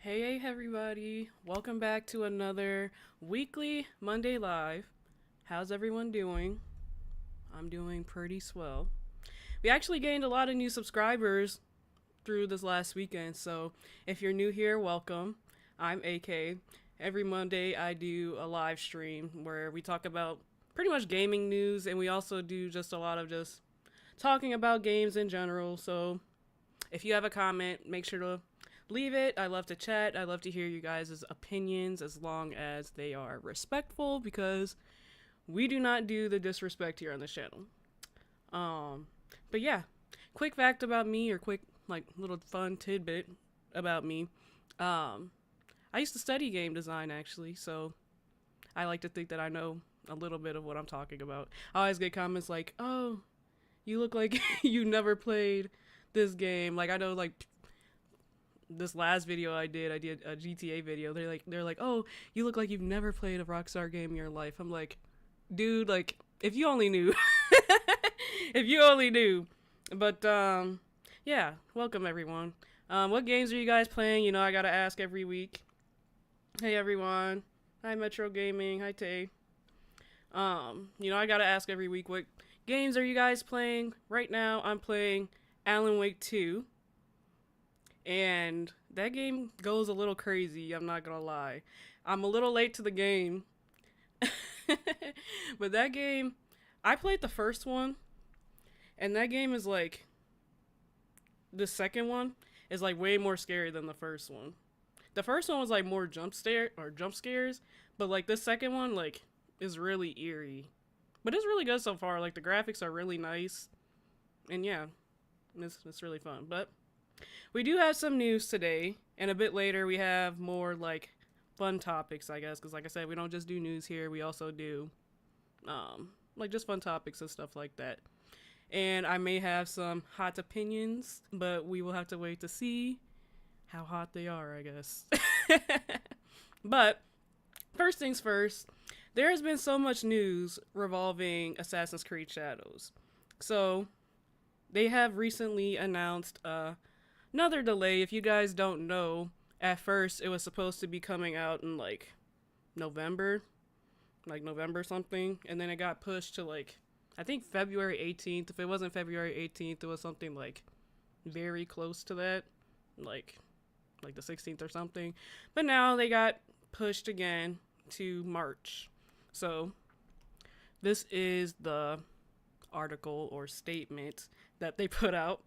Hey everybody, welcome back to another weekly Monday Live. How's everyone doing? I'm doing pretty swell. We actually gained a lot of new subscribers through this last weekend, so if you're new here, welcome. I'm AK. Every Monday I do a live stream where we talk about pretty much gaming news, and we also do just a lot of just talking about games in general. So if you have a comment, make sure to leave it. I love to chat. I love to hear you guys' opinions as long as they are respectful because we do not do the disrespect here on the channel. Um, but yeah, quick fact about me or quick like little fun tidbit about me. Um, I used to study game design actually, so I like to think that I know a little bit of what I'm talking about. I always get comments like, "Oh, you look like you never played this game." Like I know like this last video I did a GTA video. They're like, "Oh, you look like you've never played a Rockstar game in your life." I'm like, "Dude, like if you only knew." If you only knew. But yeah, welcome everyone. What games are you guys playing? You know, I got to ask every week. Hey everyone. Hi Metro Gaming. Hi Tay. I got to ask every week what games are you guys playing? Right now I'm playing Alan Wake 2. And that game goes a little crazy, I'm not gonna lie. I'm a little late to the game. But that game, I played the first one, and that game is like, the second one is like way more scary than the first one. The first one was like more jump scares, but like this second one like is really eerie. But it's really good so far. Like the graphics are really nice, and yeah, it's really fun. But we do have some news today, and a bit later we have more like fun topics, I guess, because like I said, we don't just do news here. We also do like just fun topics and stuff like that. And I may have some hot opinions, but we will have to wait to see how hot they are, I guess. But first things first, there has been so much news revolving Assassin's Creed Shadows. So they have recently announced another delay. If you guys don't know, at first it was supposed to be coming out in like November, like November something, and then it got pushed to like I think February 18th. If it wasn't February 18th, it was something like very close to that, like the 16th or something. But now they got pushed again to March. So this is the article or statement that they put out.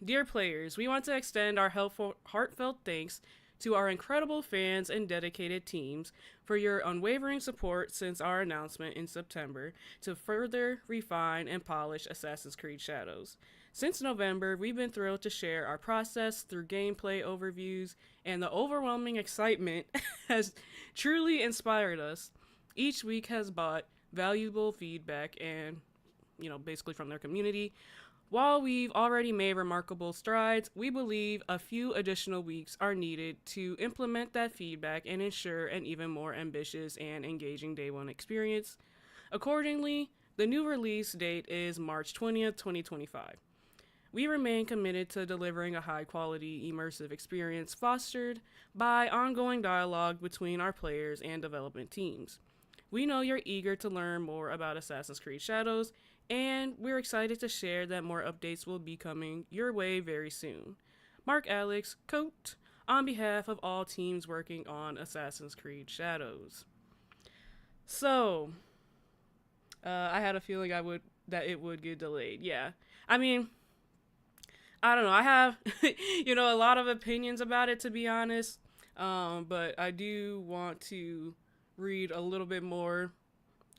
Dear players, we want to extend our heartfelt thanks to our incredible fans and dedicated teams for your unwavering support since our announcement in September to further refine and polish Assassin's Creed Shadows. Since November, we've been thrilled to share our process through gameplay overviews, and the overwhelming excitement has truly inspired us. Each week has brought valuable feedback and, basically from their community. While we've already made remarkable strides, we believe a few additional weeks are needed to implement that feedback and ensure an even more ambitious and engaging day one experience. Accordingly, the new release date is March 20th, 2025. We remain committed to delivering a high quality, immersive experience fostered by ongoing dialogue between our players and development teams. We know you're eager to learn more about Assassin's Creed Shadows, and we're excited to share that more updates will be coming your way very soon. Mark Alex, Coat, on behalf of all teams working on Assassin's Creed Shadows. So, I had a feeling that it would get delayed. Yeah, I mean, I don't know. I have, a lot of opinions about it, to be honest. But I do want to read a little bit more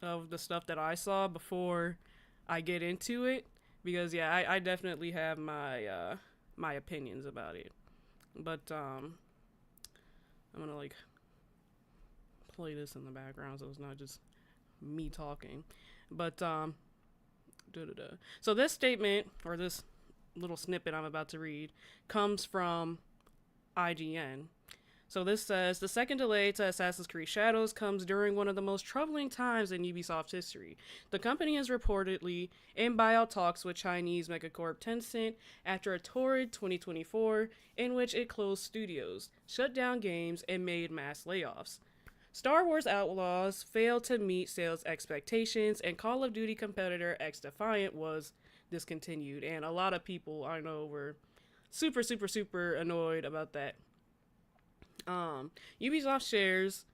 of the stuff that I saw before I get into it, because yeah, I definitely have my opinions about it. But I'm gonna like play this in the background so it's not just me talking. But so this statement or this little snippet I'm about to read comes from IGN. So this says the second delay to Assassin's Creed Shadows comes during one of the most troubling times in Ubisoft's history. The company is reportedly in buyout talks with Chinese megacorp Tencent after a torrid 2024 in which it closed studios, shut down games, and made mass layoffs. Star Wars Outlaws failed to meet sales expectations, and Call of Duty competitor X Defiant was discontinued. And a lot of people I know were super, super, super annoyed about that. Ubisoft shares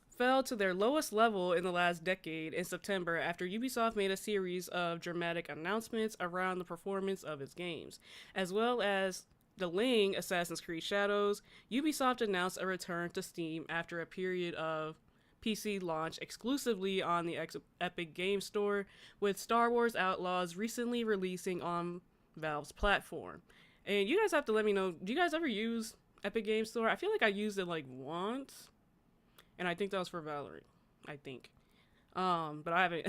fell to their lowest level in the last decade in September after Ubisoft made a series of dramatic announcements around the performance of its games. As well as delaying Assassin's Creed Shadows, Ubisoft announced a return to Steam after a period of PC launch exclusively on the Epic Game Store, with Star Wars Outlaws recently releasing on Valve's platform. And you guys have to let me know, do you guys ever use Epic Game Store? I feel like I used it like once, and I think that was for Valorant. I think, but I haven't.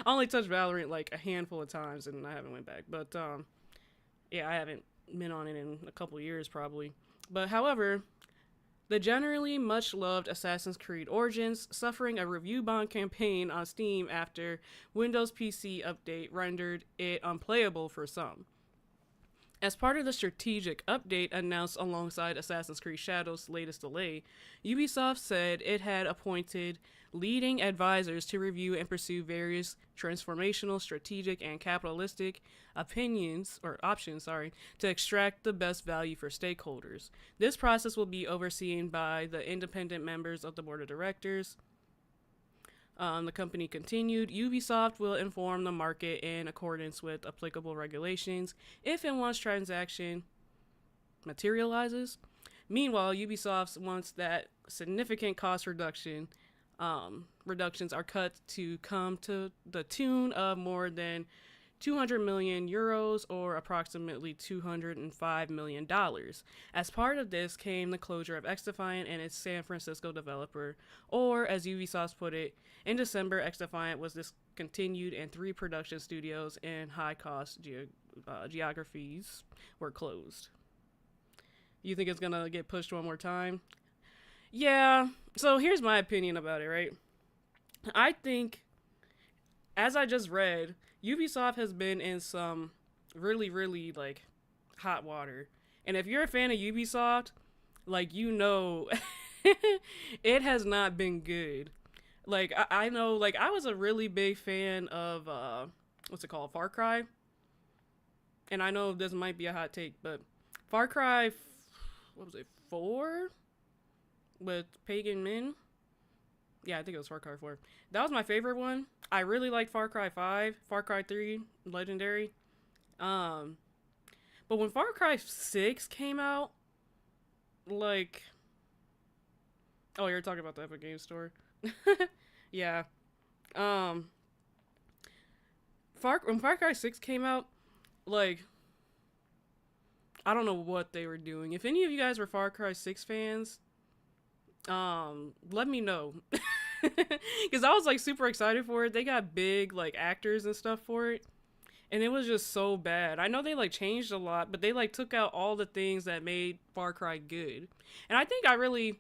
I only touched Valorant like a handful of times, and I haven't went back. But yeah, I haven't been on it in a couple years probably. But however, the generally much loved Assassin's Creed Origins suffering a review bomb campaign on Steam after Windows PC update rendered it unplayable for some. As part of the strategic update announced alongside Assassin's Creed Shadows' latest delay, Ubisoft said it had appointed leading advisors to review and pursue various transformational, strategic, and capitalistic options, to extract the best value for stakeholders. This process will be overseen by the independent members of the board of directors. The company continued, Ubisoft will inform the market in accordance with applicable regulations if and once transaction materializes. Meanwhile, Ubisoft wants that significant cost reductions are cut to come to the tune of more than 200 million euros or approximately $205 million. As part of this came the closure of XDefiant and its San Francisco developer, or as Ubisoft put it, in December, XDefiant was discontinued and 3 production studios in high-cost geographies were closed. You think it's gonna get pushed one more time? Yeah, so here's my opinion about it, right? I think, as I just read, Ubisoft has been in some really, really, like, hot water. And if you're a fan of Ubisoft, like, you know, it has not been good. Like, I know, like, I was a really big fan of, what's it called, Far Cry? And I know this might be a hot take, but Far Cry, what was it, 4? With Pagan Min? Yeah, I think it was Far Cry 4. That was my favorite one. I really liked Far Cry 5, Far Cry 3, Legendary. But when Far Cry 6 came out, like... Oh, you're talking about the Epic Game Store? Yeah. When Far Cry 6 came out, like... I don't know what they were doing. If any of you guys were Far Cry 6 fans, let me know. Because I was like super excited for it. They got big like actors and stuff for it, and it was just so bad. I know they like changed a lot, but they like took out all the things that made Far Cry good. And I think I really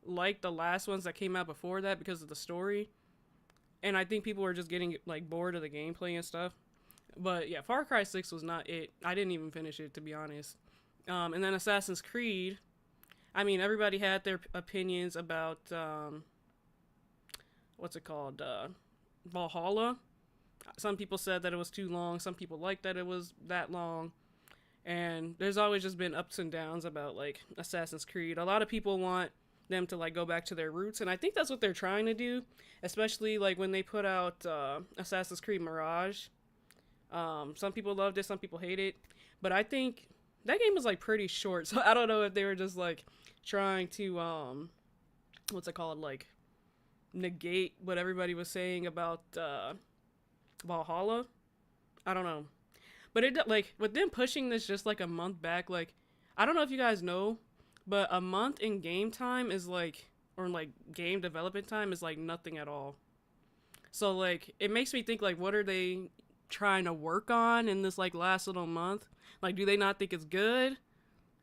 liked the last ones that came out before that because of the story. And I think people were just getting like bored of the gameplay and stuff. But yeah, Far Cry 6 was not it. I didn't even finish it, to be honest. And then Assassin's Creed, I mean, everybody had their opinions about what's it called, Valhalla. Some people said that it was too long. Some people liked that it was that long. And there's always just been ups and downs about like Assassin's Creed. A lot of people want them to like go back to their roots, and I think that's what they're trying to do, especially like when they put out Assassin's Creed Mirage. Some people loved it, some people hate it, but I think that game was like pretty short, so I don't know if they were just like trying to what's it called, like negate what everybody was saying about Valhalla. I don't know, but it like with them pushing this just like a month back, like I don't know if you guys know, but a month in game time is like, or like game development time is like nothing at all. So like it makes me think like, what are they trying to work on in this like last little month? Like, do they not think it's good?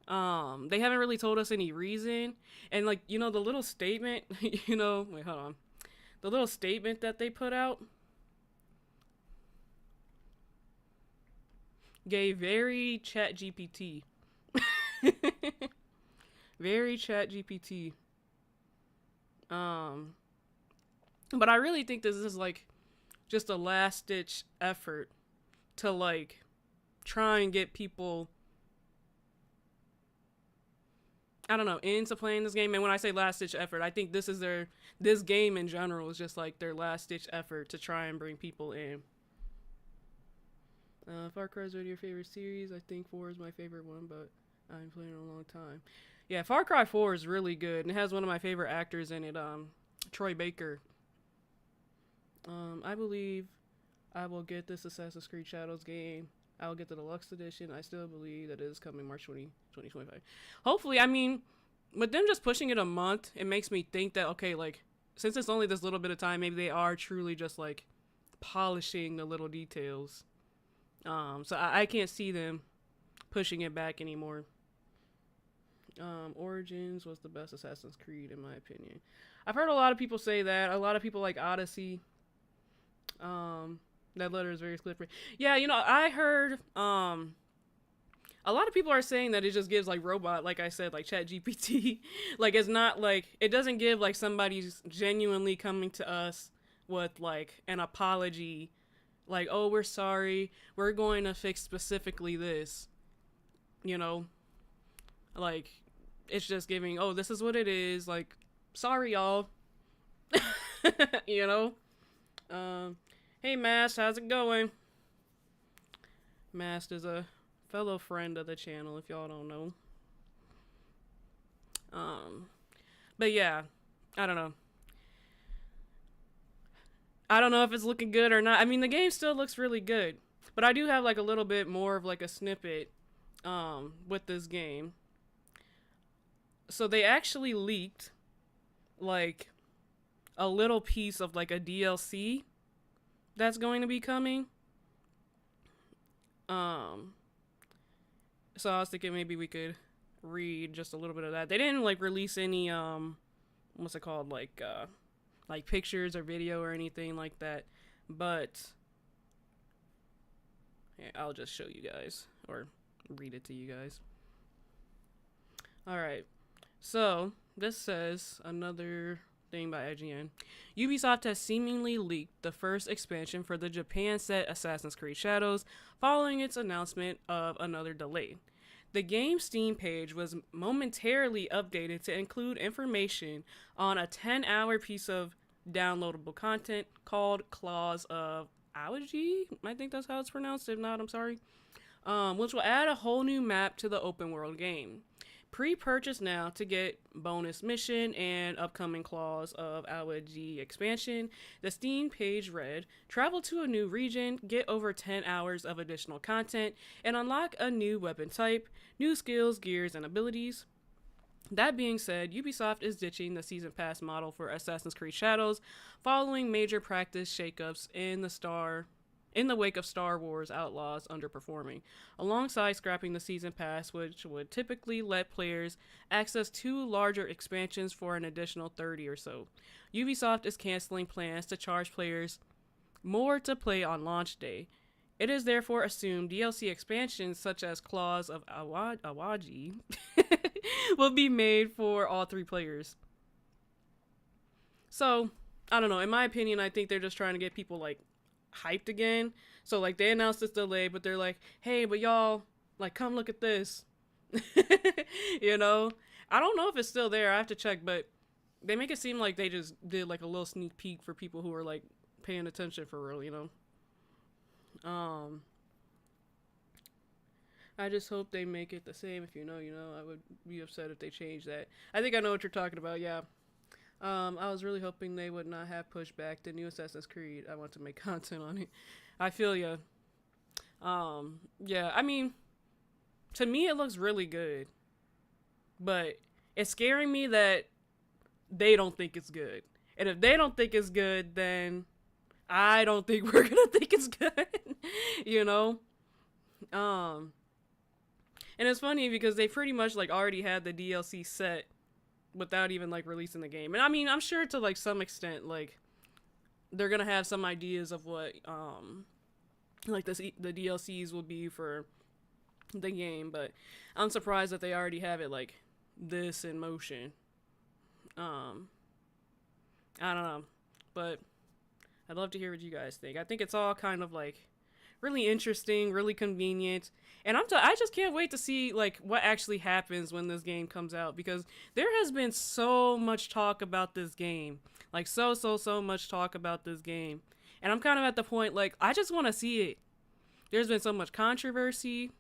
They haven't really told us any reason. And like, you know, the little statement, you know, wait, hold on. The little statement that they put out gave very chat GPT. Very chat GPT. But I really think this is like just a last ditch effort to like try and get people, I don't know, into playing this game. And when I say last ditch effort, I think this game in general is just like their last ditch effort to try and bring people in. Far Cry is already your favorite series. I think 4 is my favorite one, but I haven't played it in a long time. Yeah, Far Cry 4 is really good, and it has one of my favorite actors in it, Troy Baker. I believe I will get this Assassin's Creed Shadows game. I will get the deluxe edition. I still believe that it is coming March 2025. Hopefully, I mean, with them just pushing it a month, it makes me think that, okay, like, since it's only this little bit of time, maybe they are truly just, like, polishing the little details. So I can't see them pushing it back anymore. Origins was the best Assassin's Creed, in my opinion. I've heard a lot of people say that. A lot of people like Odyssey. That letter is very slippery. Yeah, you know, I heard a lot of people are saying that it just gives like robot, like I said, like Chat GPT. Like it's not like, it doesn't give like somebody's genuinely coming to us with like an apology, like, oh, we're sorry, we're going to fix specifically this, you know, like it's just giving, oh, this is what it is, like, sorry y'all. You know. Hey Mast, how's it going? Mast is a fellow friend of the channel, if y'all don't know. But yeah, I don't know. I don't know if it's looking good or not. I mean, the game still looks really good, but I do have like a little bit more of like a snippet with this game. So they actually leaked like a little piece of like a DLC that's going to be coming. So I was thinking maybe we could read just a little bit of that. They didn't like release any what's it called, like pictures or video or anything like that, but yeah, I'll just show you guys or read it to you guys. All right. So this says, another thing by IGN. Ubisoft has seemingly leaked the first expansion for the Japan set Assassin's Creed Shadows following its announcement of another delay. The game's Steam page was momentarily updated to include information on a 10-hour piece of downloadable content called Claws of Awaji. I think that's how it's pronounced. If not, I'm sorry. Which will add a whole new map to the open world game. Pre-purchase now to get bonus mission and upcoming Claws of Awaji expansion. The Steam page read, travel to a new region, get over 10 hours of additional content, and unlock a new weapon type, new skills, gears, and abilities. That being said, Ubisoft is ditching the Season Pass model for Assassin's Creed Shadows following major practice shakeups in the wake of Star Wars Outlaws underperforming, alongside scrapping the Season Pass, which would typically let players access 2 larger expansions for an additional 30 or so. Ubisoft is canceling plans to charge players more to play on launch day. It is therefore assumed DLC expansions such as Claws of Awaji will be made for all 3 players. So, I don't know. In my opinion, I think they're just trying to get people like hyped again. So like they announced this delay, but they're like, hey, but y'all, like, come look at this. You know, I don't know if it's still there, I have to check, but they make it seem like they just did like a little sneak peek for people who are like paying attention for real, you know. I just hope they make it the same. If you know, you know. I would be upset if they change that. I think I know what you're talking about. Yeah. I was really hoping they would not have pushed back the new Assassin's Creed. I want to make content on it. I feel ya. Yeah, I mean, to me it looks really good. But it's scaring me that they don't think it's good. And if they don't think it's good, then I don't think we're gonna think it's good. You know? And it's funny because they pretty much like already had the DLC set without even like releasing the game. And I mean, I'm sure to like some extent, like they're gonna have some ideas of what like the DLCs will be for the game, but I'm surprised that they already have it like this in motion. I don't know, but I'd love to hear what you guys think. I think it's all kind of like really interesting, really convenient, and I just can't wait to see like what actually happens when this game comes out, because there has been so much talk about this game, like so much talk about this game, and I'm kind of at the point like I just want to see it. There's been so much controversy.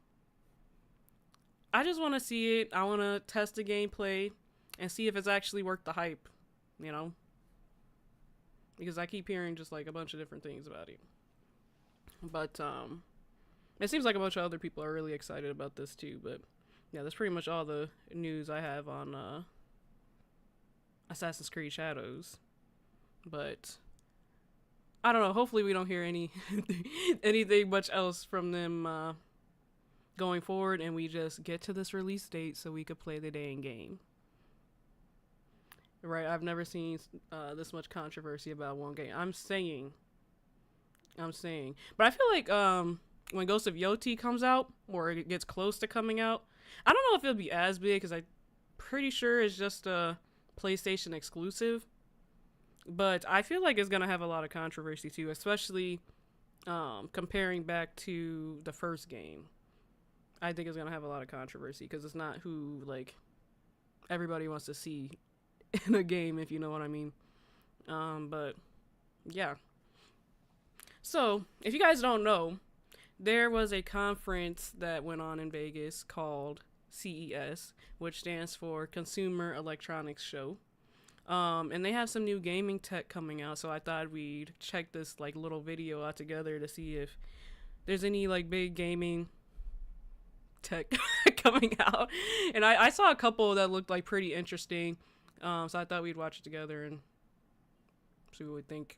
I just want to see it. I want to test the gameplay and see if it's actually worth the hype, you know? Because I keep hearing just like a bunch of different things about it. But it seems like a bunch of other people are really excited about this too. But yeah, that's pretty much all the news I have on Assassin's Creed Shadows. But I don't know. Hopefully we don't hear anything much else from them going forward, and we just get to this release date so we could play the dang game. Right? I've never seen this much controversy about one game. I'm saying. But I feel like when Ghost of Yoti comes out, or it gets close to coming out, I don't know if it'll be as big, because I'm pretty sure it's just a PlayStation exclusive. But I feel like it's going to have a lot of controversy too, especially comparing back to the first game. I think it's going to have a lot of controversy because it's not who like everybody wants to see in a game, if you know what I mean. But yeah. So, if you guys don't know, there was a conference that went on in Vegas called CES, which stands for Consumer Electronics Show. And they have some new gaming tech coming out, so I thought we'd check this like little video out together to see if there's any like big gaming tech coming out. And I saw a couple that looked like pretty interesting, so I thought we'd watch it together and see what we think.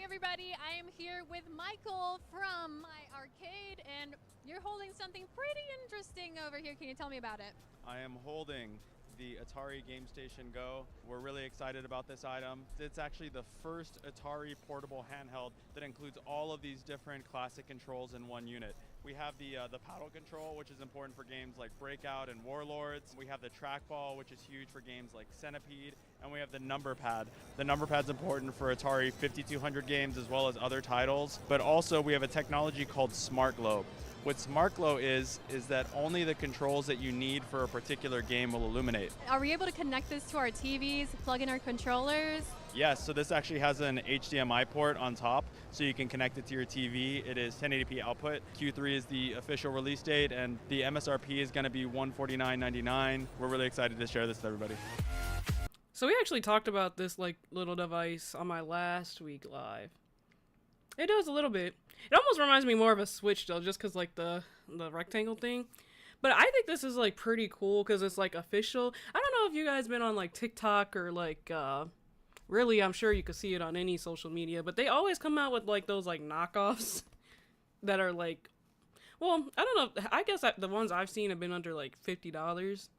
Everybody, I am here with Michael from My Arcade, and you're holding something pretty interesting over here. Can you tell me about it? I am holding the Atari Game Station Go. We're really excited about this item. It's actually the first Atari portable handheld that includes all of these different classic controls in one unit. We have the paddle control, which is important for games like Breakout and Warlords. We have the trackball, which is huge for games like Centipede. And we have the number pad. The number pad's important for Atari 5200 games as well as other titles. But also we have a technology called Smart Glow. What Smart Glow is that only the controls that you need for a particular game will illuminate. Are we able to connect this to our TVs, plug in our controllers? Yes, so this actually has an HDMI port on top, so you can connect it to your TV. It is 1080p output. Q3 is the official release date, and the MSRP is going to be $149.99. We're really excited to share this with everybody. So we actually talked about this like little device on my last week live. It does a little bit. It almost reminds me more of a Switch though, just because like the rectangle thing. But I think this is like pretty cool because it's like official. I don't know if you guys been on like TikTok or like really, I'm sure you could see it on any social media, but they always come out with like those like knockoffs that are like, well, I don't know. I guess the ones I've seen have been under like $50,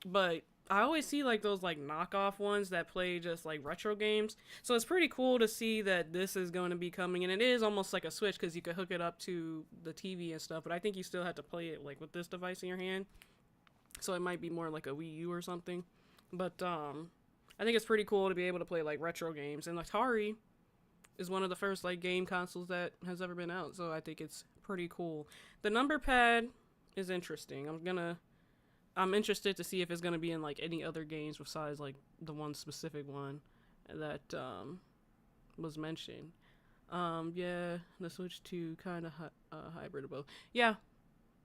but I always see like those like knockoff ones that play just like retro games. So it's pretty cool to see that this is going to be coming, and it is almost like a Switch because you could hook it up to the TV and stuff, but I think you still have to play it like with this device in your hand. So it might be more like a Wii U or something. But I think it's pretty cool to be able to play like retro games, and Atari is one of the first like game consoles that has ever been out, so I think it's pretty cool. The number pad is interesting. I'm interested to see if it's gonna be in like any other games besides like the one specific one that was mentioned. Yeah, the Switch 2 kind of hybrid of both. Yeah,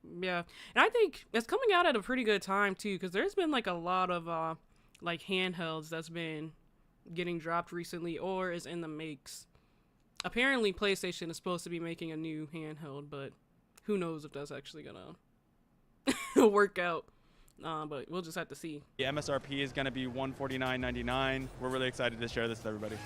and I think it's coming out at a pretty good time too, because there's been like a lot of like handhelds that's been getting dropped recently or is in the makes. Apparently PlayStation is supposed to be making a new handheld, but who knows if that's actually gonna work out. But we'll just have to see. The MSRP is going to be $149.99. We're really excited to share this with everybody.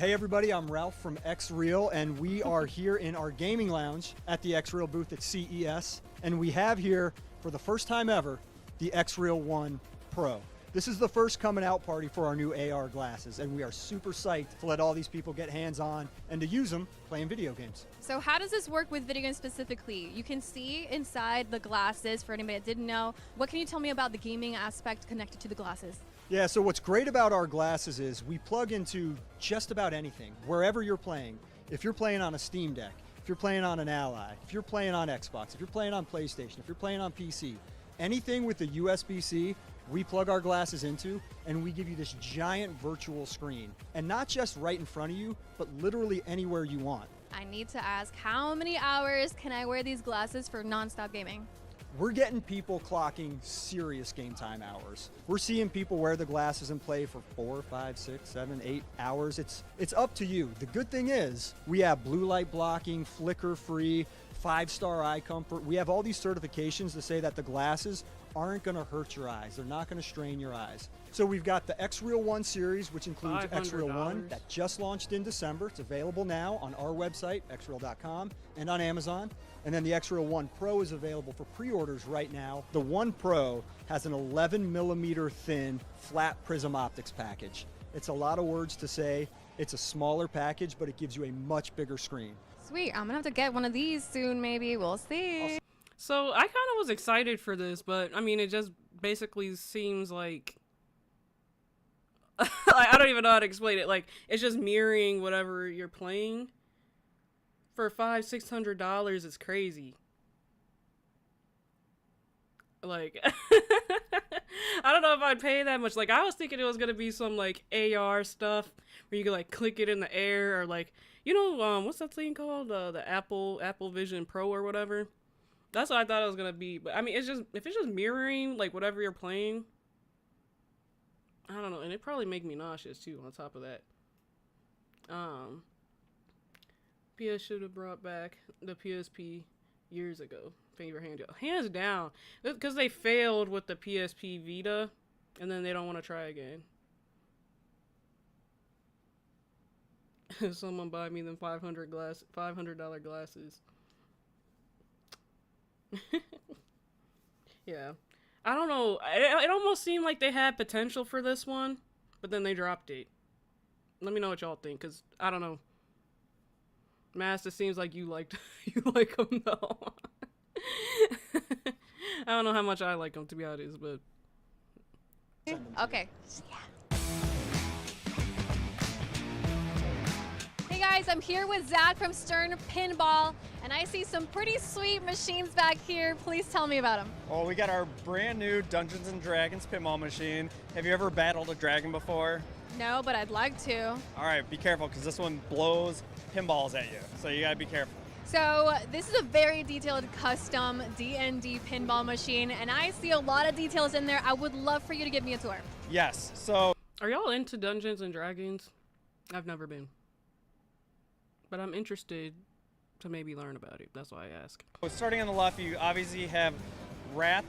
Hey everybody, I'm Ralph from X-Reel, and we are here in our gaming lounge at the X-Reel booth at CES, and we have here, for the first time ever, the X-Reel 1 Pro. This is the first coming out party for our new AR glasses, and we are super psyched to let all these people get hands-on and to use them playing video games. So how does this work with video games specifically? You can see inside the glasses for anybody that didn't know. What can you tell me about the gaming aspect connected to the glasses? Yeah, so what's great about our glasses is we plug into just about anything, wherever you're playing. If you're playing on a Steam Deck, if you're playing on an Ally, if you're playing on Xbox, if you're playing on PlayStation, if you're playing on PC, anything with the USB-C, we plug our glasses into, and we give you this giant virtual screen. And not just right in front of you, but literally anywhere you want. I need to ask, how many hours can I wear these glasses for nonstop gaming? We're getting people clocking serious game time hours. We're seeing people wear the glasses and play for 4, 5, 6, 7, 8 hours. It's up to you. The good thing is we have blue light blocking, flicker free, 5-star eye comfort. We have all these certifications to say that the glasses aren't going to hurt your eyes. They're not going to strain your eyes. So we've got the X-Reel 1 series, which includes X-Reel 1 that just launched in December. It's available now on our website, xreel.com, and on Amazon. And then the X-Reel 1 Pro is available for pre-orders right now. The 1 Pro has an 11 millimeter thin flat prism optics package. It's a lot of words to say. It's a smaller package, but it gives you a much bigger screen. Sweet, I'm gonna have to get one of these soon maybe, we'll see. So I kind of was excited for this, but I mean, it just basically seems like I don't even know how to explain it. Like, it's just mirroring whatever you're playing for $500-$600. It's crazy. Like, I don't know if I'd pay that much. Like, I was thinking it was gonna be some like AR stuff where you could like click it in the air, or like, you know, what's that thing called? The Apple Vision Pro or whatever. That's what I thought it was gonna be. But I mean, it's just, if it's just mirroring like whatever you're playing, I don't know, and it probably make me nauseous too. On top of that, PS should have brought back the PSP years ago. Finger hands down, because they failed with the PSP Vita, and then they don't want to try again. Someone buy me them $500 glasses. Yeah, I don't know. It almost seemed like they had potential for this one, but then they dropped it. Let me know what y'all think, cause I don't know. Master, seems like you like them though. I don't know how much I like them, to be honest, but Okay. Hey guys, I'm here with Zach from Stern Pinball, and I see some pretty sweet machines back here. Please tell me about them. Well, we got our brand new Dungeons and Dragons pinball machine. Have you ever battled a dragon before? No, but I'd like to. All right, be careful because this one blows pinballs at you, so you gotta be careful. So this is a very detailed custom D&D pinball machine, and I see a lot of details in there. I would love for you to give me a tour. Yes, so are y'all into Dungeons and Dragons? I've never been, but I'm interested to maybe learn about it. That's why I ask. starting on the left, you obviously have Wrath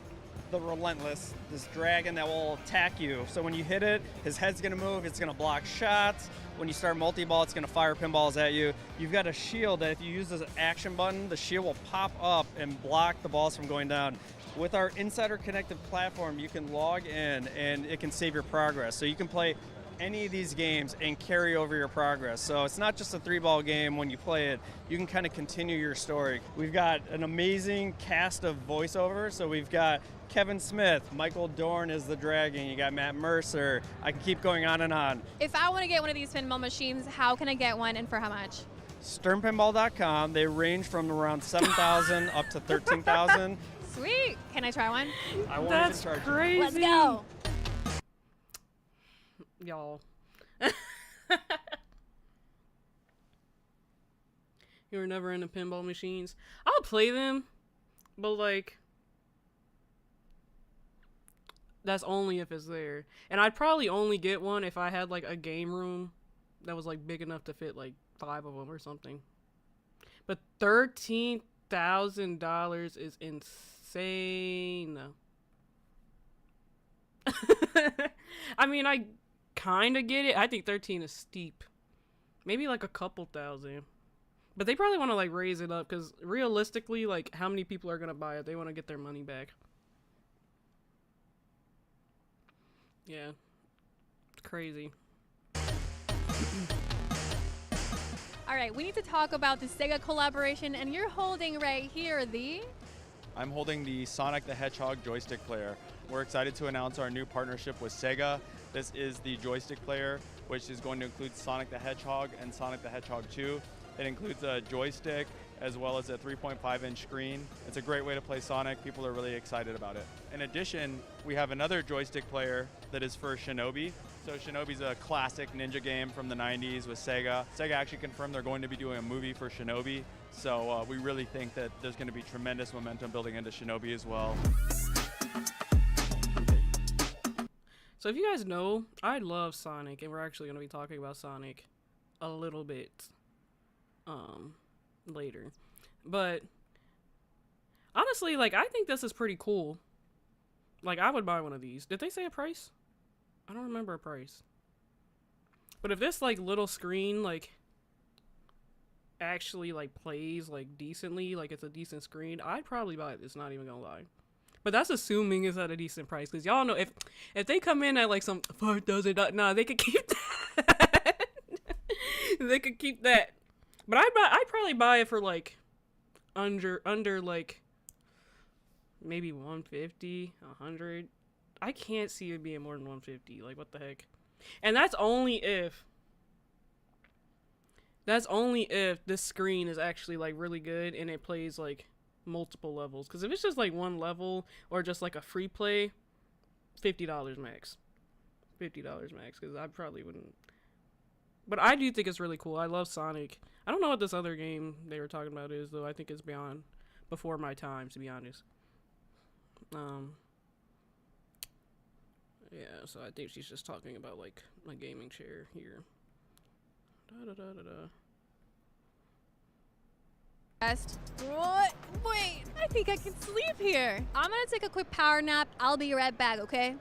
the Relentless, this dragon that will attack you. So when you hit it, his head's gonna move, it's gonna block shots. When you start multi-ball, it's gonna fire pinballs at you. You've got a shield that if you use this action button, the shield will pop up and block the balls from going down. With our Insider Connected platform, you can log in and it can save your progress. So you can play any of these games and carry over your progress. So it's not just a 3-ball game. When you play it, you can kind of continue your story. We've got an amazing cast of voiceovers. So we've got Kevin Smith, Michael Dorn is the dragon, you got Matt Mercer. I can keep going on and on. If I want to get one of these pinball machines, how can I get one and for how much? Sternpinball.com. They range from around $7,000 up to $13,000. Sweet. Can I try one? I won't That's even charge crazy. Let's go. Y'all. You were never into pinball machines. I'll play them, but like, that's only if it's there. And I'd probably only get one if I had like a game room that was like big enough to fit like 5 of them or something. But $13,000 is insane. I mean, I kind of get it. I think 13 is steep. Maybe like a couple thousand. But they probably want to like raise it up because realistically, like how many people are gonna buy it? They want to get their money back. Yeah, it's crazy. All right, we need to talk about the Sega collaboration, and you're holding right here the. I'm holding the Sonic the Hedgehog joystick player. We're excited to announce our new partnership with Sega. This is the joystick player, which is going to include Sonic the Hedgehog and Sonic the Hedgehog 2. It includes a joystick as well as a 3.5-inch screen. It's a great way to play Sonic. People are really excited about it. In addition, we have another joystick player that is for Shinobi. So Shinobi's a classic ninja game from the 90s with Sega. Sega actually confirmed they're going to be doing a movie for Shinobi. So we really think that there's going to be tremendous momentum building into Shinobi as well. So if you guys know, I love Sonic, and we're actually going to be talking about Sonic a little bit later. But honestly, like, I think this is pretty cool. Like, I would buy one of these. Did they say a price? I don't remember a price. But if this, like, little screen, like, actually, like, plays, like, decently, like, it's a decent screen, I'd probably buy this, not even gonna lie. But that's assuming it's at a decent price, because y'all know, if they come in at, like, some $5,000, nah, they could keep that. They could keep that. But I'd probably buy it for, like, under, like, maybe 150, 100. I can't see it being more than 150. Like, what the heck? And that's only if this screen is actually, like, really good and it plays, like, multiple levels. Because if it's just, like, one level or just, like, a free play, $50 max. $50 max, because I probably wouldn't. But I do think it's really cool. I love Sonic. I don't know what this other game they were talking about is, though. I think it's before my time, to be honest. Yeah, so I think she's just talking about, like, my gaming chair here. What? Wait, I think I can sleep here. I'm gonna take a quick power nap. I'll be right back, okay?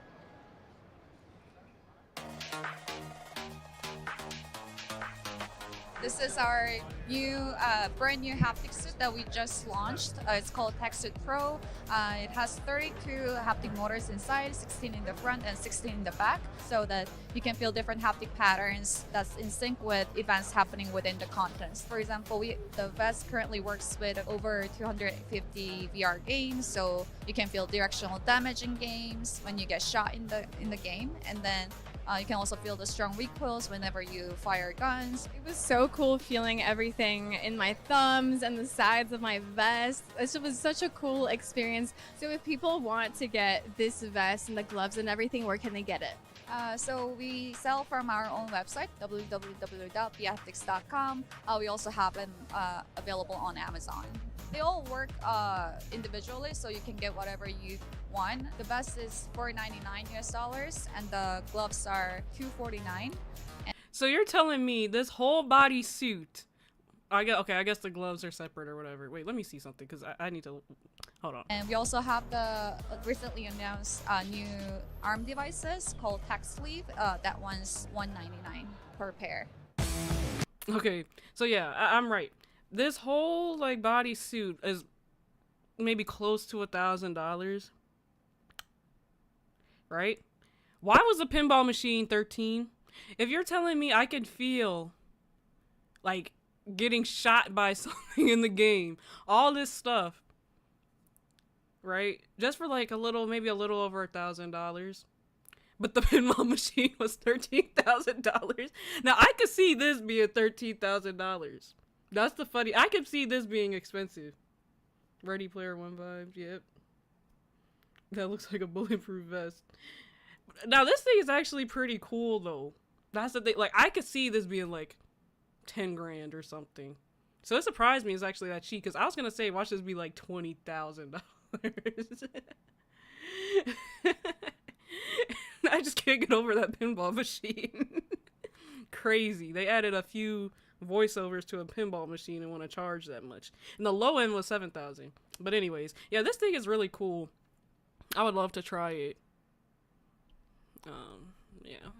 This is our new, brand new haptic suit that we just launched. It's called TechSuit Pro. It has 32 haptic motors inside, 16 in the front and 16 in the back, so that you can feel different haptic patterns that's in sync with events happening within the contents. For example, the vest currently works with over 250 VR games, so you can feel directional damage in games when you get shot in the game, and then you can also feel the strong recoils whenever you fire guns. It was so cool feeling everything in my thumbs and the sides of my vest. It was such a cool experience. So if people want to get this vest and the gloves and everything, where can they get it? So we sell from our own website, www.theathletics.com. We also have them available on Amazon. They all work individually, so you can get whatever you want. The vest is $499 US, and the gloves are $249. So you're telling me this whole body suit? I guess the gloves are separate or whatever. Wait, let me see something because I need to. Hold on. And we also have the recently announced new arm devices called Tech Sleeve. That one's $199 per pair. Okay, so yeah, I'm right. This whole like body suit is maybe close to $1,000, right? Why was the pinball machine $13? If you're telling me I could feel like getting shot by something in the game, all this stuff, right? Just for like maybe a little over $1,000. But the pinball machine was $13,000. Now I could see this being $13,000. That's the funny. I could see this being expensive. Ready Player One vibes. Yep. That looks like a bulletproof vest. Now this thing is actually pretty cool though. That's the thing. Like I could see this being like 10 grand or something. So it surprised me it's actually that cheap, because I was gonna say watch this be like $20,000. I just can't get over that pinball machine. Crazy. They added a few voiceovers to a pinball machine and want to charge that much. And the low end was $7,000. But anyways, yeah, this thing is really cool. I would love to try it. Yeah.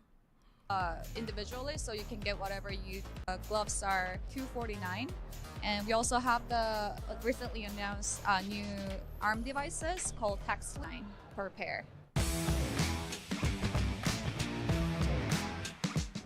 individually, so you can get whatever you gloves are $249. And we also have the recently announced new arm devices called Text9 per pair.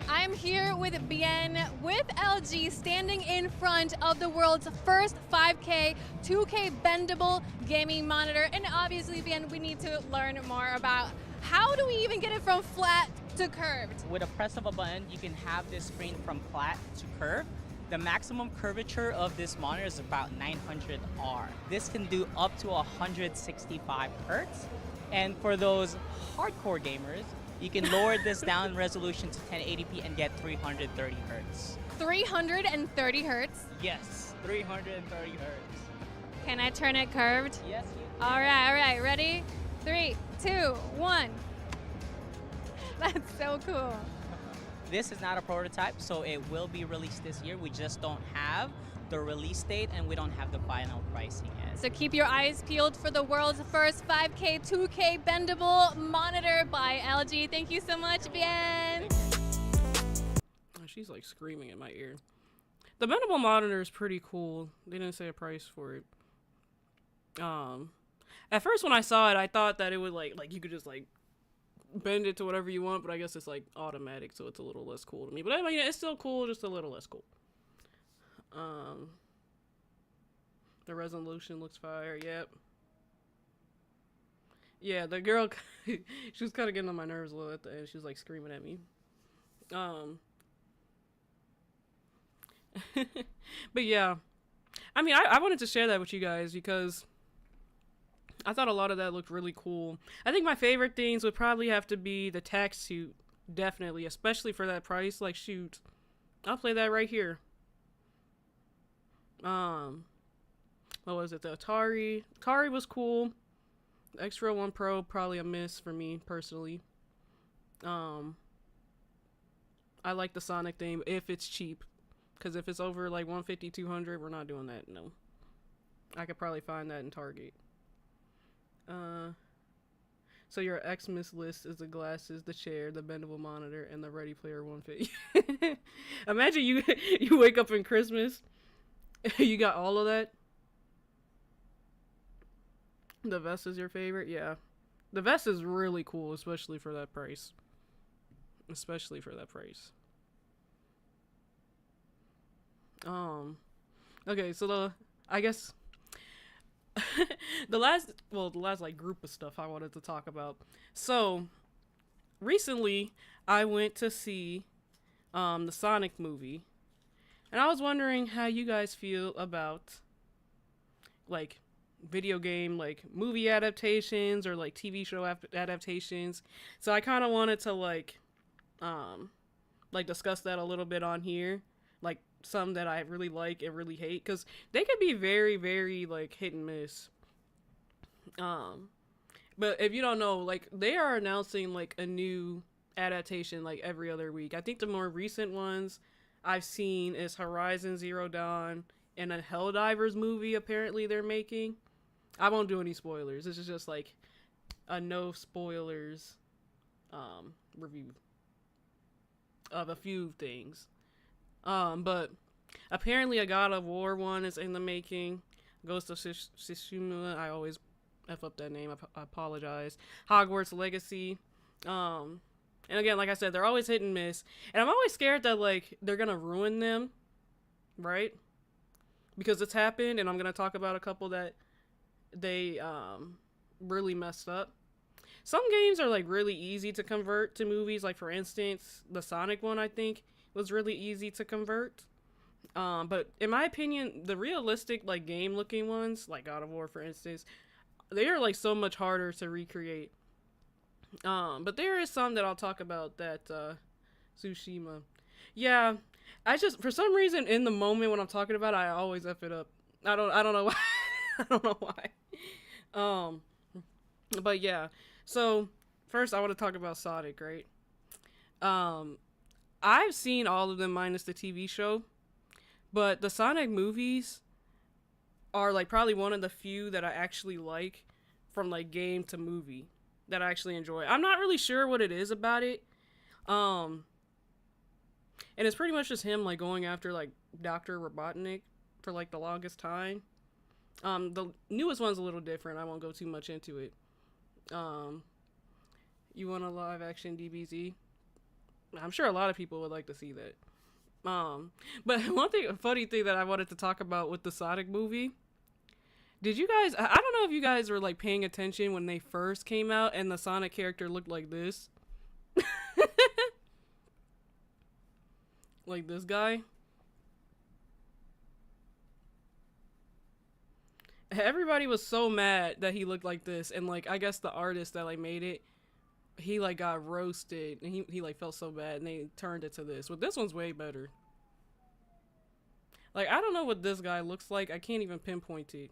I'm here with Bien with LG, standing in front of the world's first 5K, 2K bendable gaming monitor. And obviously, Bien, we need to learn more about how do we even get it from flat to curved? With a press of a button, you can have this screen from flat to curved. The maximum curvature of this monitor is about 900 R. This can do up to 165 hertz. And for those hardcore gamers, you can lower this down resolution to 1080p and get 330 hertz. 330 hertz. Yes, 330 hertz. Can I turn it curved? Yes, you All right, ready? 3, 2, 1. That's so cool. This is not a prototype, so it will be released this year. We just don't have the release date and we don't have the final pricing yet. So keep your eyes peeled for the world's first 5K, 2K bendable monitor by LG. Thank you so much, Bien. Oh, she's like screaming in my ear. The bendable monitor is pretty cool. They didn't say a price for it. At first when I saw it, I thought that it would like you could just like bend it to whatever you want, but I guess it's like automatic, so it's a little less cool to me. But I mean, it's still cool, just a little less cool. The resolution looks fire. Yep. Yeah, the girl, she was kind of getting on my nerves a little at the end. She was like screaming at me. But yeah, I mean, I wanted to share that with you guys because I thought a lot of that looked really cool. I think my favorite things would probably have to be the tack suit, definitely, especially for that price. Like, shoot, I'll play that right here. What was it? The Atari. Atari was cool. The X-Ro 1 Pro, probably a miss for me personally. I like the Sonic theme if it's cheap, because if it's over like 150, 200, we're not doing that. No, I could probably find that in Target. So your Xmas list is the glasses, the chair, the bendable monitor, and the Ready Player One fit. Imagine you wake up in Christmas, you got all of that. The vest is your favorite? Yeah. The vest is really cool, especially for that price. Especially for that price. Okay, so I guess the last like group of stuff I wanted to talk about. So recently I went to see the Sonic movie, and I was wondering how you guys feel about like video game like movie adaptations or like TV show adaptations. So I kind of wanted to like discuss that a little bit on here, like some that I really like and really hate, because they could be very, very like hit and miss. But if you don't know, like they are announcing like a new adaptation like every other week. I think the more recent ones I've seen is Horizon Zero Dawn and a Helldivers movie apparently they're making. I won't do any spoilers. This is just like a no spoilers review of a few things. But apparently a God of War one is in the making. Ghost of Tsushima, I always F up that name, I apologize. Hogwarts Legacy. And again, like I said, they're always hit and miss. And I'm always scared that like they're gonna ruin them, right? Because it's happened, and I'm gonna talk about a couple that they really messed up. Some games are like really easy to convert to movies. Like for instance, the Sonic one I think was really easy to convert. But in my opinion, the realistic like game looking ones, like God of War for instance, they are like so much harder to recreate. But there is some that I'll talk about that Tsushima. Yeah, I just for some reason in the moment when I'm talking about it, I always F it up. I don't know why. I don't know why. But yeah. So first I want to talk about Sonic, right? I've seen all of them minus the TV show, but the Sonic movies are like probably one of the few that I actually like from like game to movie that I actually enjoy. I'm not really sure what it is about it. And it's pretty much just him like going after like Dr. Robotnik for like the longest time. The newest one's a little different. I won't go too much into it. You want a live action DBZ? I'm sure a lot of people would like to see that. But one thing, a funny thing that I wanted to talk about with the Sonic movie. Did you guys, I don't know if you guys were like paying attention when they first came out and the Sonic character looked like this. Like this guy. Everybody was so mad that he looked like this, and like I guess the artist that like made it, he like got roasted and he like felt so bad and they turned it to this. But this one's way better. Like I don't know what this guy looks like. I can't even pinpoint it.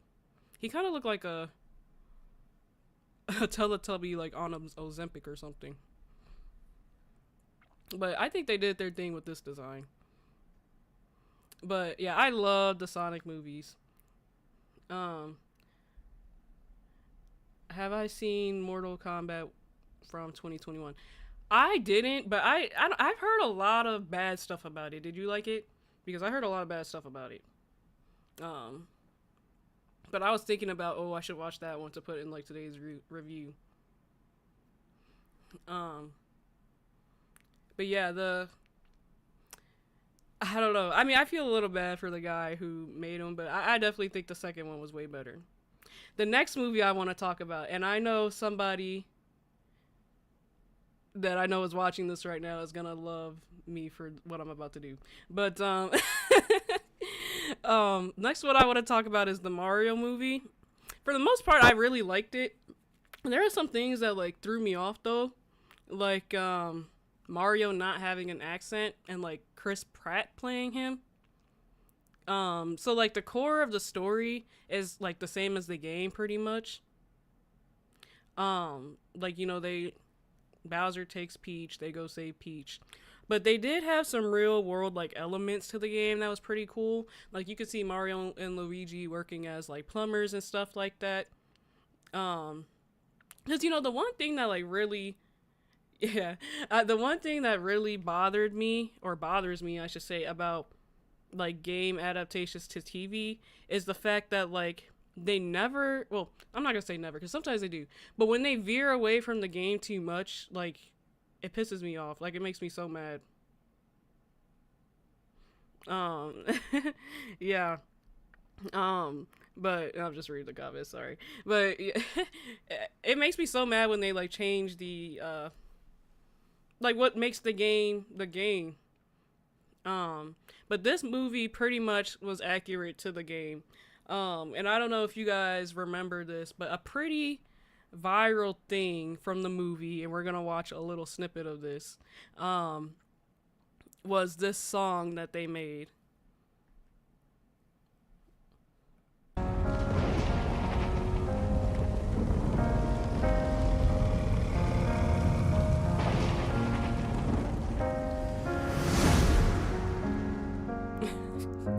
He kind of looked like a Teletubby like on Ozempic or something. But I think they did their thing with this design. But yeah, I love the Sonic movies. Have I seen Mortal Kombat from 2021? I didn't, but I've heard a lot of bad stuff about it. Did you like it? Because I heard a lot of bad stuff about it. But I was thinking about, I should watch that one to put in like today's review. But yeah, I don't know. I mean, I feel a little bad for the guy who made him, but I definitely think the second one was way better. The next movie I want to talk about, and I know somebody that I know is watching this right now is gonna love me for what I'm about to do. But next one I want to talk about is the Mario movie. For the most part, I really liked it. There are some things that like threw me off though, like Mario not having an accent and like Chris Pratt playing him. So like the core of the story is like the same as the game pretty much. Like, you know, Bowser takes Peach, they go save Peach. But they did have some real world like elements to the game that was pretty cool. Like you could see Mario and Luigi working as like plumbers and stuff like that. Cause you know, the one thing that like really, the one thing that really bothers me, I should say, about like game adaptations to TV is the fact that like they never, well, I'm not gonna say never because sometimes they do, but when they veer away from the game too much, like it pisses me off. Like it makes me so mad. Yeah. But I'm just reading the comments, sorry. But it makes me so mad when they like change the like what makes the game the game. But this movie pretty much was accurate to the game. And I don't know if you guys remember this, but a pretty viral thing from the movie, and we're gonna watch a little snippet of this, was this song that they made.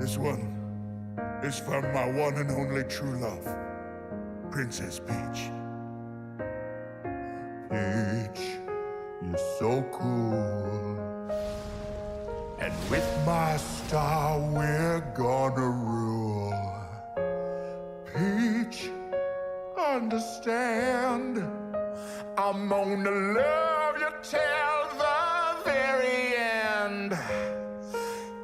This one is from my one and only true love, Princess Peach. Peach, you're so cool. And with my star, we're gonna rule. Peach, understand, I'm gonna love you till the very end.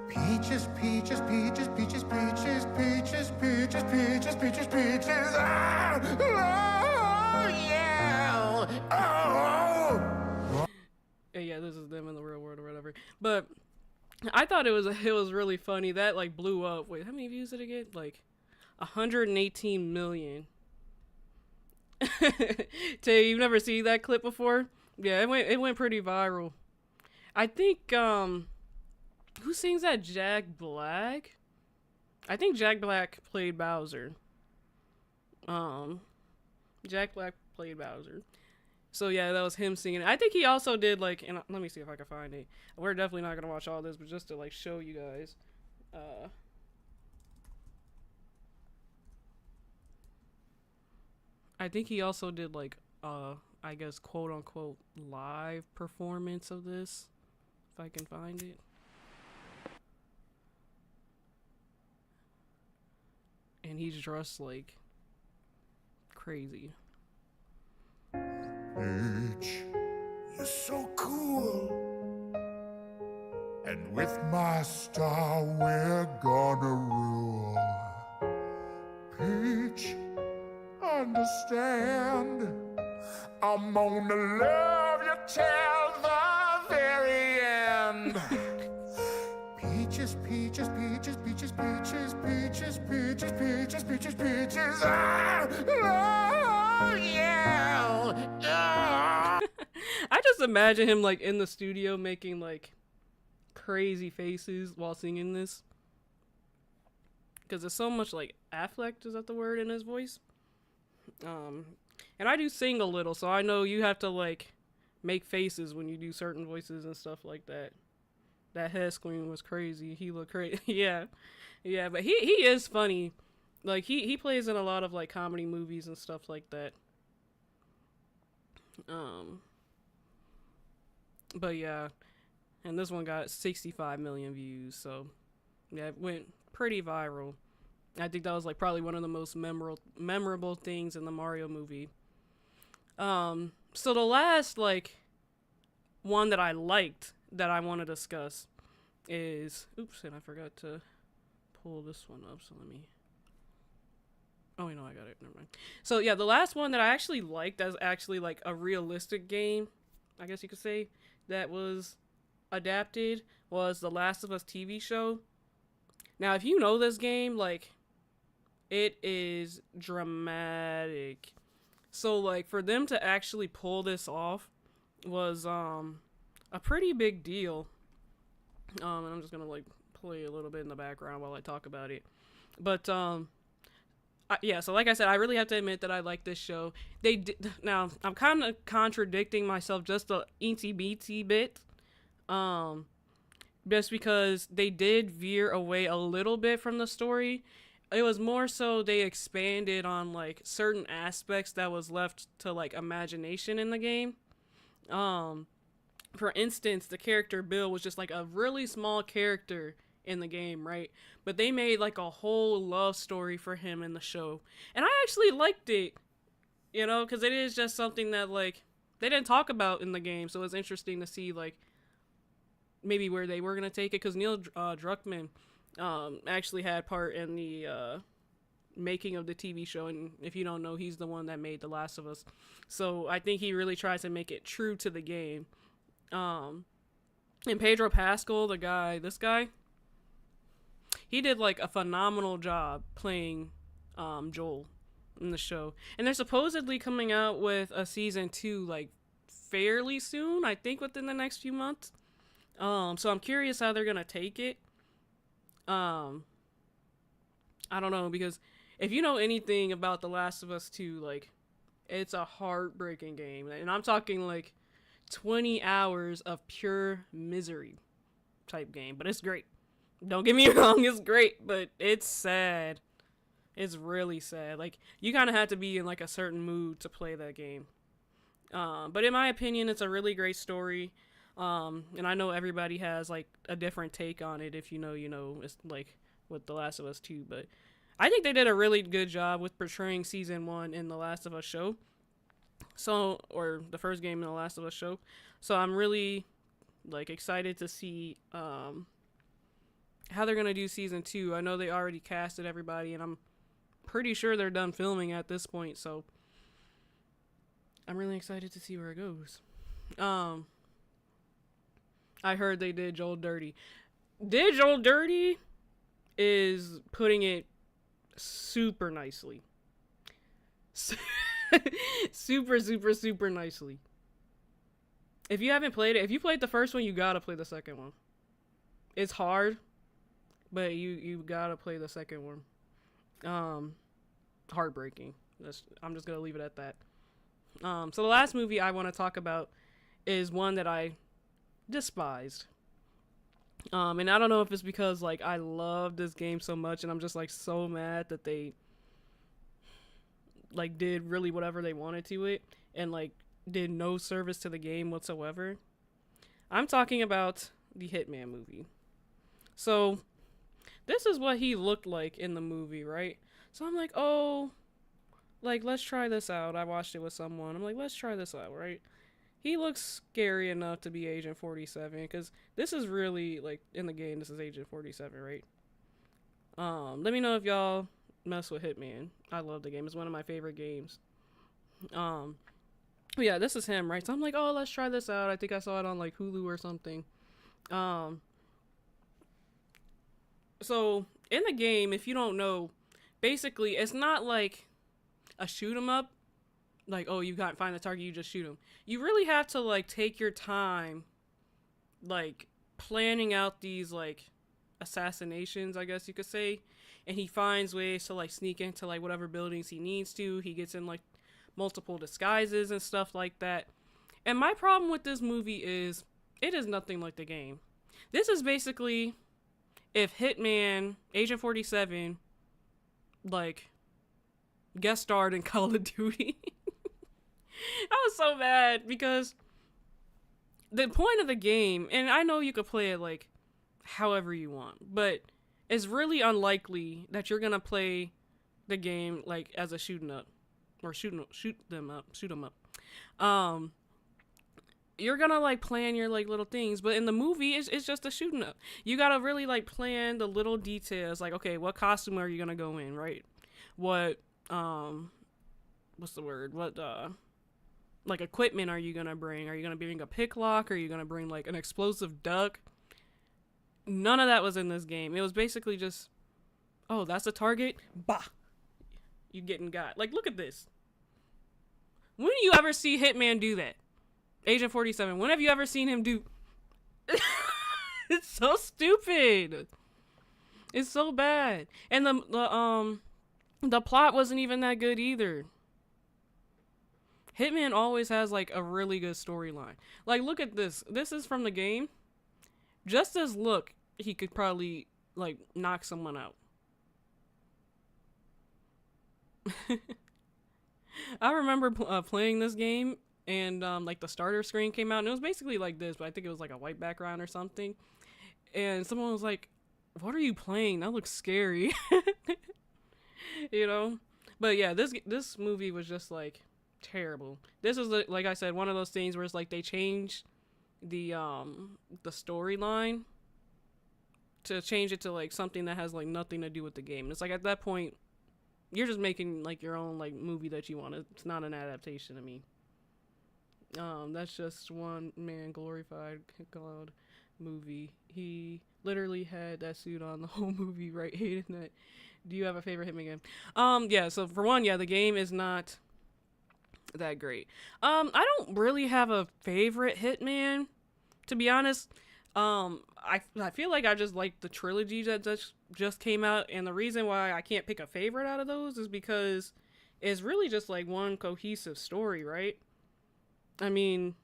Peaches, peaches, peaches, peaches, peaches, peaches, peaches, peaches, peaches, peaches. Ah, oh, yeah. Oh. Yeah, this is them in the real world or whatever. But I thought it was really funny. That like blew up. Wait, how many views did it get? Like 118 million. Tay, you've never seen that clip before? Yeah, it went pretty viral. I think who sings that? Jack Black? I think Jack Black played Bowser. Jack Black played Bowser. So yeah, that was him singing. I think he also did like, and let me see if I can find it. We're definitely not gonna watch all this, but just to like show you guys. I think he also did like I guess quote unquote live performance of this, if I can find it. and he's dressed like crazy. Peach, you're so cool. And with my star, we're gonna rule. Peach, understand, I'm gonna love you till the very end. Peaches, peaches, peaches, peaches, peaches, peaches, peaches, peaches, peaches, peaches. Ah, oh, yeah. Ah. I just imagine him like in the studio making like crazy faces while singing this, because there's so much like affect, is that the word, in his voice. And I do sing a little, so I know you have to like make faces when you do certain voices and stuff like that. That head scream was crazy. He looked crazy. Yeah, but he is funny. Like he plays in a lot of like comedy movies and stuff like that. But yeah, and this one got 65 million views, so yeah, it went pretty viral. I think that was like probably one of the most memorable things in the Mario movie. So the last like one that I liked that I want to discuss is, oops, and I forgot to pull this one up, so let me, oh, you know, I got it, never mind. So yeah, the last one that I actually liked, as actually like a realistic game, I guess you could say, that was adapted, was the Last of Us TV show. Now, if you know this game, like, it is dramatic. So like for them to actually pull this off was a pretty big deal. And I'm just gonna like play a little bit in the background while I talk about it. But yeah, so like I said, I really have to admit that I like this show. They did, now I'm kind of contradicting myself just a eensy beatsy bit, just because they did veer away a little bit from the story. It was more so they expanded on like certain aspects that was left to like imagination in the game. For instance, the character Bill was just like a really small character in the game, right? But they made like a whole love story for him in the show. And I actually liked it, you know, because it is just something that like they didn't talk about in the game. So it's interesting to see like maybe where they were going to take it, because Neil Druckmann actually had part in the making of the TV show. And if you don't know, he's the one that made The Last of Us. So I think he really tries to make it true to the game. And Pedro Pascal, this guy, he did like a phenomenal job playing Joel in the show. And they're supposedly coming out with a season 2 like fairly soon, I think within the next few months. So I'm curious how they're gonna take it. I don't know, because if you know anything about The Last of Us 2, like, it's a heartbreaking game. And I'm talking like 20 hours of pure misery type game, but it's great. Don't get me wrong, it's great, but it's sad. It's really sad. Like, you kind of have to be in like a certain mood to play that game. But in my opinion, it's a really great story. And I know everybody has like a different take on it. If you know, it's like with The Last of Us 2, but I think they did a really good job with portraying season 1 in The Last of Us show. So, or the first game in The Last of Us show. So I'm really like excited to see how they're gonna do season 2. I know they already casted everybody, and I'm pretty sure they're done filming at this point. So I'm really excited to see where it goes. I heard they did Joel dirty. Did Joel dirty is putting it super nicely. Super, super, super nicely. If you haven't played it, if you played the first one, you gotta play the second one. It's hard, but you gotta play the second one. Heartbreaking. I'm just gonna leave it at that. So the last movie I want to talk about is one that I despised. And I don't know if it's because like I love this game so much and I'm just like so mad that they like did really whatever they wanted to it and like did no service to the game whatsoever. I'm talking about the Hitman movie. So this is what he looked like in the movie, right? So I'm like, oh, like, let's try this out. I watched it with someone. I'm like, let's try this out, right? He looks scary enough to be Agent 47, because this is really, like, in the game, this is Agent 47, right? Let me know if y'all mess with Hitman. I love the game. It's one of my favorite games. Yeah, this is him, right? So I'm like, oh, let's try this out. I think I saw it on, like, Hulu or something. So, in the game, if you don't know, basically, it's not like a shoot 'em up. Like, oh, you can't find the target, you just shoot him. You really have to, like, take your time, like, planning out these, like, assassinations, I guess you could say. And he finds ways to, like, sneak into, like, whatever buildings he needs to. He gets in, like, multiple disguises and stuff like that. And my problem with this movie is, it is nothing like the game. This is basically if Hitman, Agent 47, like, guest starred in Call of Duty. I was so mad because the point of the game, and I know you could play it like however you want, but it's really unlikely that you're gonna play the game like as a shooting up or shoot them up. You're gonna like plan your like little things, but in the movie it's just a shooting up. You gotta really like plan the little details, like, okay, what costume are you gonna go in, right? What what's the word? What like equipment are you gonna bring? Are you gonna bring a pick lock? Are you gonna bring like an explosive duck? None of that was in this game. It was basically just, oh, that's a target? Bah! You getting got. Like, look at this. When do you ever see Hitman do that? Agent 47, when have you ever seen him do... It's so stupid. It's so bad. And the plot wasn't even that good either. Hitman always has, like, a really good storyline. Like, look at this. This is from the game. Just as look, he could probably, like, knock someone out. I remember playing this game, and, like, the starter screen came out, and it was basically like this, but I think it was, like, a white background or something. And someone was like, what are you playing? That looks scary. You know? But, yeah, this movie was just, like... terrible. This is like I said, one of those things where it's like they changed the storyline to change it to like something that has like nothing to do with the game. It's like at that point you're just making like your own like movie that you want. It's not an adaptation to me. That's just one man glorified God movie. He literally had that suit on the whole movie, right? Hated that. Do you have a favorite Hitman game? Yeah, so for one, yeah, the game is not that great. I don't really have a favorite Hitman, to be honest. I feel like I just like the trilogy that just came out, and the reason why I can't pick a favorite out of those is because it's really just like one cohesive story, right? I mean,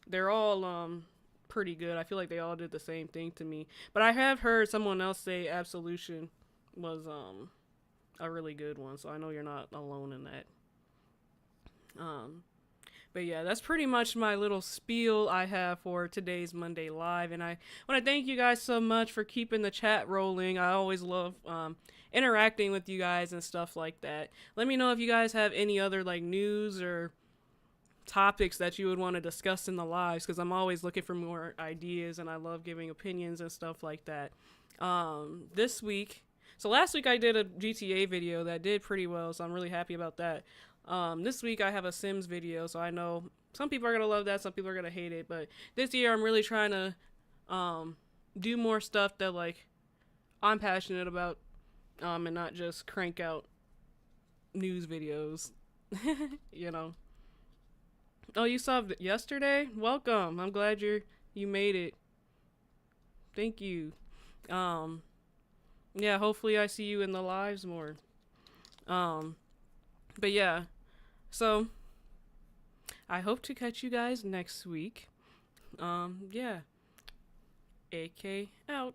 they're all pretty good. I feel like they all did the same thing to me. But I have heard someone else say Absolution was a really good one, so I know you're not alone in that. But yeah, that's pretty much my little spiel I have for today's Monday Live, and I want to thank you guys so much for keeping the chat rolling. I always love interacting with you guys and stuff like that. Let me know if you guys have any other like news or topics that you would want to discuss in the lives, because I'm always looking for more ideas, and I love giving opinions and stuff like that. This week, so last week I did a GTA video that did pretty well, so I'm really happy about that. This week I have a Sims video, so I know some people are gonna love that, some people are gonna hate it, but this year I'm really trying to do more stuff that like I'm passionate about, and not just crank out news videos. You know. Oh, you subbed yesterday? Welcome. I'm glad you made it. Thank you. Yeah, hopefully I see you in the lives more. But yeah, so I hope to catch you guys next week. Yeah. AK out.